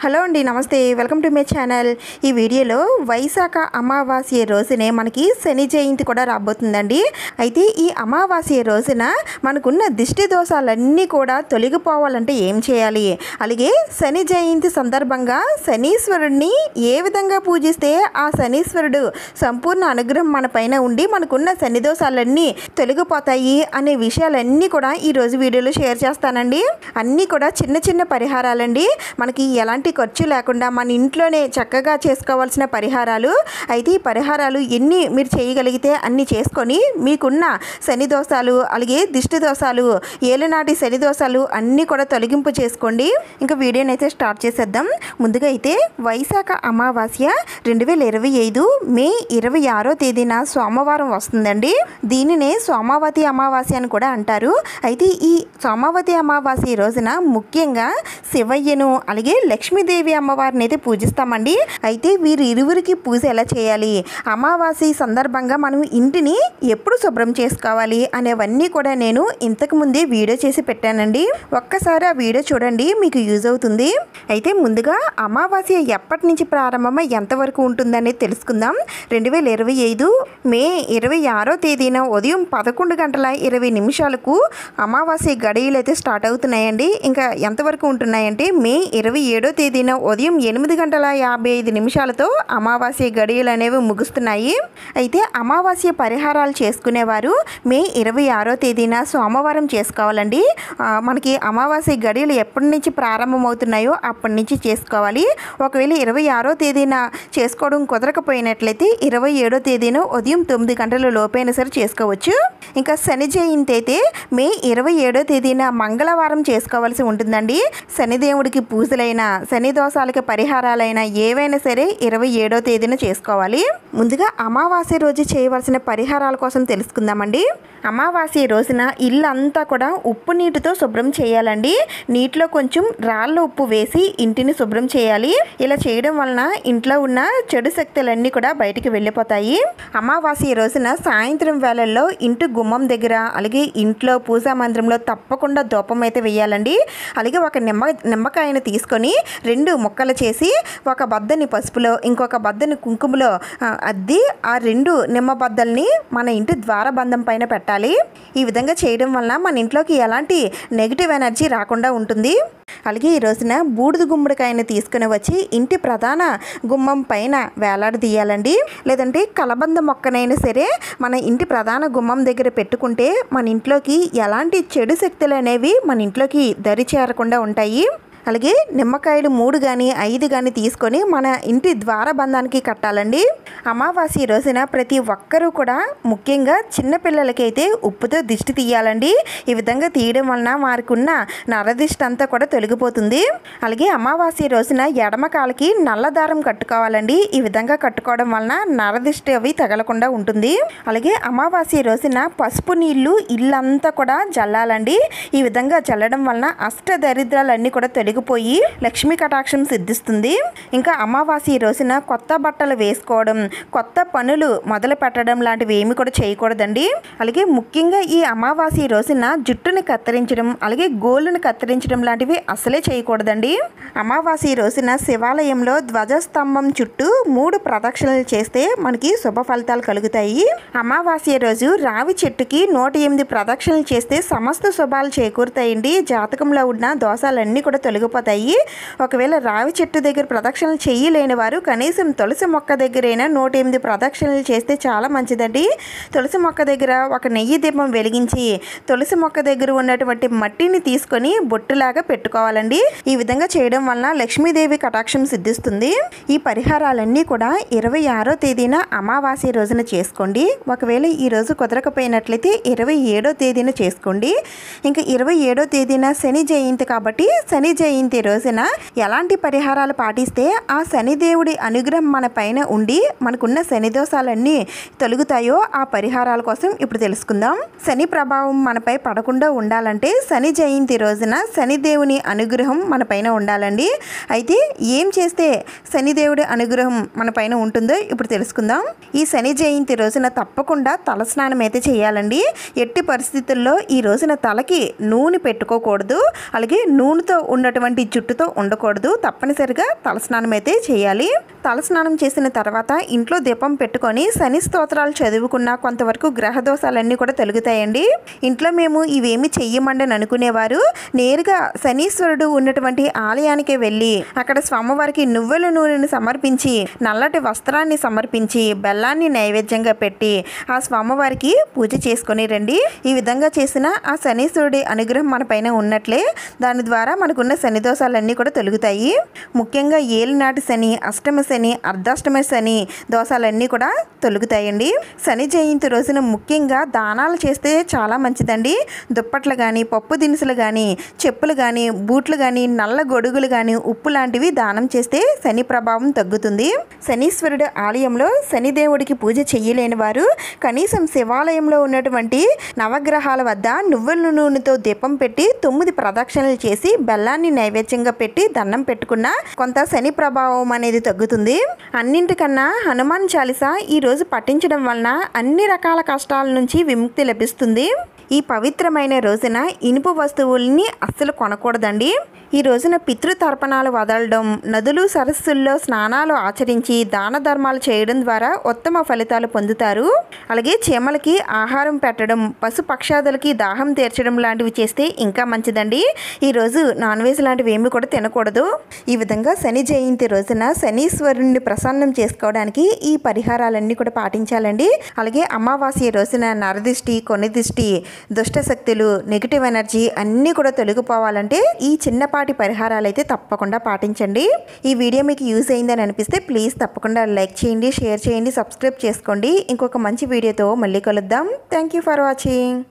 Hello అండి, నమస్తే. Welcome to my channel. ఈ వీడియోలో వైశాఖ అమావాస్య రోజునే మనకి శని జయంతి కూడా రాబోతుందండి. అయితే ఈ అమావాస్య రోజున మనకున్న దిష్టి దోషాలన్నీ కూడా తొలగిపోవాలంటే ఏం చేయాలి, అలాగే శని జయంతి సందర్భంగా శనీశ్వరుడిని ఏ విధంగా పూజిస్తే ఆ శనీశ్వరుడు సంపూర్ణ అనుగ్రహం మన పైన ఉండి మనకున్న శని దోషాలన్నీ తొలగిపోతాయి అనే విషయాలన్నీ కూడా ఈరోజు వీడియోలో షేర్ చేస్తానండి. అన్నీ కూడా చిన్న చిన్న పరిహారాలండి. మనకి ఎలాంటి ఖర్చు లేకుండా మన ఇంట్లోనే చక్కగా చేసుకోవాల్సిన పరిహారాలు. అయితే ఈ పరిహారాలు ఎన్ని మీరు చేయగలిగితే అన్ని చేసుకొని మీకున్న శని దోషాలు, అలాగే దిష్టి దోషాలు, ఏలినాటి శని దోషాలు అన్నీ కూడా తొలగింపు చేసుకోండి. ఇంకా వీడియోని అయితే స్టార్ట్ చేసేద్దాం. ముందుగా అయితే వైశాఖ అమావాస్య 2025 మే 26వ తేదీన సోమవారం వస్తుందండి. దీనినే సోమావతి అమావాస్య అని కూడా అంటారు. అయితే ఈ సోమావతి అమావాస్య రోజున ముఖ్యంగా శివయ్యను అలాగే లక్ష్మీదేవి అమ్మవారిని అయితే పూజిస్తామండి. అయితే వీరు ఇరువురికి పూజ ఎలా చేయాలి, అమావాస్య సందర్భంగా మనం ఇంటిని ఎప్పుడు శుభ్రం చేసుకోవాలి అనేవన్నీ కూడా నేను ఇంతకు ముందే వీడియో చేసి పెట్టానండి. ఒక్కసారి ఆ వీడియో చూడండి, మీకు యూజ్ అవుతుంది. అయితే ముందుగా అమావాస్య ఎప్పటి నుంచి ప్రారంభమై ఎంతవరకు ఉంటుందనేది తెలుసుకుందాం. 2025 మే 26వ తేదీన ఉదయం 11:20 అమావాస్య గడియలు అయితే స్టార్ట్ అవుతున్నాయండి. ఇంకా ఎంతవరకు ఉంటున్నాయంటే మే 27వ తేదీన ఉదయం 8:55 అమావాస్య గడియలు అనేవి ముగుస్తున్నాయి. అయితే అమావాస్య పరిహారాలు చేసుకునేవారు మే 26వ తేదీన సోమవారం చేసుకోవాలండి. మనకి అమావాస్య గడియలు ఎప్పటి నుంచి ప్రారంభమవుతున్నాయో అప్పటి నుంచి చేసుకోవాలి. ఒకవేళ 26వ తేదీన చేసుకోవడం కుదరకపోయినట్లయితే 27వ తేదీన ఉదయం 9 గంటల లోపైనా సరే చేసుకోవచ్చు. ఇంకా శని జయంతి అయితే మే 27వ తేదీన మంగళవారం చేసుకోవాల్సి ఉంటుందండి. శనిదేవుడికి పూజలైనా శని దోషాలకి పరిహారాలైనా ఏవైనా సరే 27వ తేదీన చేసుకోవాలి. ముందుగా అమావాస్య రోజు చేయవలసిన పరిహారాల కోసం తెలుసుకుందామండి. అమావాస్య రోజున ఇల్లు అంతా కూడా ఉప్పు నీటితో శుభ్రం చేయాలండి. నీటిలో కొంచెం రాళ్ళ ఉప్పు వేసి ఇంటిని శుభ్రం చేయాలి. ఇలా చేయడం వలన ఇంట్లో ఉన్న చెడు శక్తులన్నీ కూడా బయటికి వెళ్ళిపోతాయి. అమావాస్య రోజున సాయంత్రం వేళల్లో ఇంటి గుమ్మం దగ్గర అలాగే ఇంట్లో పూజా మందిరంలో తప్పకుండా ధూపం అయితే వేయాలండి. అలాగే ఒక నిమ్మకాయను తీసుకొని 2 ముక్కలు చేసి ఒక బద్దని పసుపులో ఇంకొక బద్దని కుంకుమలో అద్ది ఆ 2 నిమ్మ బద్దల్ని మన ఇంటి ద్వారబంధం పైన పెట్టాలి. ఈ విధంగా చేయడం వలన మన ఇంట్లోకి ఎలాంటి నెగిటివ్ ఎనర్జీ రాకుండా ఉంటుంది. అలాగే ఈ రోజున బూడిద గుమ్మడికాయను తీసుకుని వచ్చి ఇంటి ప్రధాన గుమ్మం పైన వేలాడదీయాలండి. లేదంటే కలబంద మొక్కనైనా సరే మన ఇంటి ప్రధాన గుమ్మం దగ్గర పెట్టుకుంటే మన ఇంట్లోకి ఎలాంటి చెడు శక్తులు అనేవి మన ఇంట్లోకి దరి చేరకుండా ఉంటాయి. అలాగే నిమ్మకాయలు 3 కానీ 5 కానీ తీసుకొని మన ఇంటి ద్వారబంధానికి కట్టాలండి. అమావాస్య రోజున ప్రతి ఒక్కరూ కూడా ముఖ్యంగా చిన్నపిల్లలకైతే ఉప్పుతో దిష్టి తీయాలండి. ఈ విధంగా తీయడం వలన వారికి ఉన్న నరదిష్టి అంతా కూడా తొలగిపోతుంది. అలాగే అమావాస్య రోజున ఎడమ కాలికి నల్లదారం కట్టుకోవాలండి. ఈ విధంగా కట్టుకోవడం వలన నరదిష్టి అవి తగలకుండా ఉంటుంది. అలాగే అమావాస్య రోజున పసుపు నీళ్లు ఇల్లంతా కూడా జల్లాలండి. ఈ విధంగా జల్లడం వలన అష్ట దరిద్రాలన్నీ కూడా పోయి లక్ష్మీ కటాక్షం సిద్ధిస్తుంది. ఇంకా అమావాస్య రోజున కొత్త బట్టలు వేసుకోవడం, కొత్త పనులు మొదలు పెట్టడం లాంటివి ఏమి కూడా చేయకూడదండి. అలాగే ముఖ్యంగా ఈ అమావాస్య రోజున జుట్టుని కత్తిరించడం అలాగే గోళ్ళను కత్తిరించడం లాంటివి అసలే చేయకూడదండి. అమావాస్య రోజున శివాలయంలో ధ్వజస్తంభం చుట్టూ 3 ప్రదక్షిణలు చేస్తే మనకి శుభ ఫలితాలు కలుగుతాయి. అమావాస్య రోజు రావి చెట్టుకి 108 ప్రదక్షిణలు చేస్తే సమస్త శుభాలు చేకూరుతాయండి. జాతకంలో ఉన్న దోషాలన్నీ కూడా తొలగిపోతాయి. ఒకవేళ రావి చెట్టు దగ్గర ప్రదక్షిణలు చేయలేని వారు కనీసం తులసి మొక్క దగ్గరైనా 108 ప్రదక్షిణలు చేస్తే చాలా మంచిదండి. తులసి మొక్క దగ్గర ఒక నెయ్యి దీపం వెలిగించి తులసి మొక్క దగ్గర ఉన్నటువంటి మట్టిని తీసుకొని బొట్టులాగా పెట్టుకోవాలండి. ఈ విధంగా చేయడం వలన లక్ష్మీదేవి కటాక్షం సిద్ధిస్తుంది. ఈ పరిహారాలన్నీ కూడా 26వ తేదీన అమావాస్య రోజున చేసుకోండి. ఒకవేళ ఈ రోజు కుదరకపోయినట్లయితే 27వ తేదీన చేసుకోండి. ఇంకా 27వ తేదీన శని జయంతి కాబట్టి శని జయంతి రోజున ఎలాంటి పరిహారాలు పాటిస్తే ఆ శనిదేవుడి అనుగ్రహం మన పైన ఉండి మనకున్న శని దోషాలన్నీ తొలగుతాయో ఆ పరిహారాల కోసం ఇప్పుడు తెలుసుకుందాం. శని ప్రభావం మనపై పడకుండా ఉండాలంటే శని జయంతి రోజున శనిదేవుని అనుగ్రహం మన పైన ఉండాలండి. అయితే ఏం చేస్తే శనిదేవుడి అనుగ్రహం మన పైన ఉంటుందో ఇప్పుడు తెలుసుకుందాం. ఈ శని జయంతి రోజున తప్పకుండా తలస్నానం అయితే చేయాలండి. ఎట్టి పరిస్థితుల్లో ఈ రోజున తలకి నూనె పెట్టుకోకూడదు. అలాగే నూనెతో ఉన్నటువంటి ఉన్నటువంటి జుట్టుతో ఉండకూడదు. తప్పనిసరిగా తలస్నానం అయితే చేయాలి. తలస్నానం చేసిన తర్వాత ఇంట్లో దీపం పెట్టుకొని శని స్తోత్రాలు చదువుకున్న కొంతవరకు గ్రహ దోషాలన్నీ కూడా తొలగుతాయండి. ఇంట్లో మేము ఇవేమి చెయ్యమండని అనుకునేవారు నేరుగా శనీశ్వరుడు ఉన్నటువంటి ఆలయానికి వెళ్ళి అక్కడ స్వామివారికి నువ్వుల నూనెను సమర్పించి నల్లటి వస్త్రాన్ని సమర్పించి బెల్లాన్ని నైవేద్యంగా పెట్టి ఆ స్వామివారికి పూజ చేసుకొని రండి. ఈ విధంగా చేసిన ఆ శనీశ్వరుడి అనుగ్రహం మన పైన ఉన్నట్లే. దాని ద్వారా మనకున్న శని దోషాలన్నీ కూడా తొలగుతాయి. ముఖ్యంగా ఏలినాటి శని, అష్టమ శని, అర్ధాష్టమ శని దోషాలన్నీ కూడా తొలగుతాయండి. శని జయంతి రోజున ముఖ్యంగా దానాలు చేస్తే చాలా మంచిదండి. దుప్పట్లు కానీ, పప్పు దినుసులు కానీ, చెప్పులు కానీ, బూట్లు కానీ, నల్ల గొడుగులు కానీ, ఉప్పు లాంటివి దానం చేస్తే శని ప్రభావం తగ్గుతుంది. శనీశ్వరుడు ఆలయంలో శనిదేవుడికి పూజ చెయ్యలేని వారు కనీసం శివాలయంలో ఉన్నటువంటి నవగ్రహాల వద్ద నువ్వుల నూనెతో దీపం పెట్టి 9 ప్రదక్షిణలు చేసి బెల్లాన్ని నైవేద్యంగా పెట్టి దండం పెట్టుకున్న కొంత శని ప్రభావం అనేది తగ్గుతుంది. అన్నింటికన్నా హనుమాన్ చాలీసా ఈ రోజు పఠించడం వలన అన్ని రకాల కష్టాల నుంచి విముక్తి లభిస్తుంది. ఈ పవిత్రమైన రోజున ఇనుపు వస్తువుల్ని అస్సలు కొనకూడదండి. ఈ రోజున పితృతర్పణాలు వదలడం, నదులు సరస్సుల్లో స్నానాలు ఆచరించి దాన ధర్మాలు చేయడం ద్వారా ఉత్తమ ఫలితాలు పొందుతారు. అలాగే చీమలకి ఆహారం పెట్టడం, పశు పక్షాదులకి దాహం తీర్చడం లాంటివి చేస్తే ఇంకా మంచిదండి. ఈరోజు నాన్ వెజ్ లాంటివి ఏమి కూడా తినకూడదు. ఈ విధంగా శని జయంతి రోజున శనీశ్వరుణ్ణి ప్రసన్నం చేసుకోవడానికి ఈ పరిహారాలన్నీ కూడా పాటించాలండి. అలాగే అమావాస్య రోజున నరదిష్టి, కొనిదిష్టి, దుష్ట శక్తులు, నెగిటివ్ ఎనర్జీ అన్నీ కూడా తొలగిపోవాలంటే ఈ చిన్నపాటి పరిహారాలు అయితే తప్పకుండా పాటించండి. ఈ వీడియో మీకు యూజ్ అయిందని అనిపిస్తే ప్లీజ్ తప్పకుండా లైక్ చేయండి, షేర్ చేయండి, సబ్స్క్రైబ్ చేసుకోండి. ఇంకొక మంచి వీడియోతో మళ్ళీ కలుద్దాం. Thank you for watching.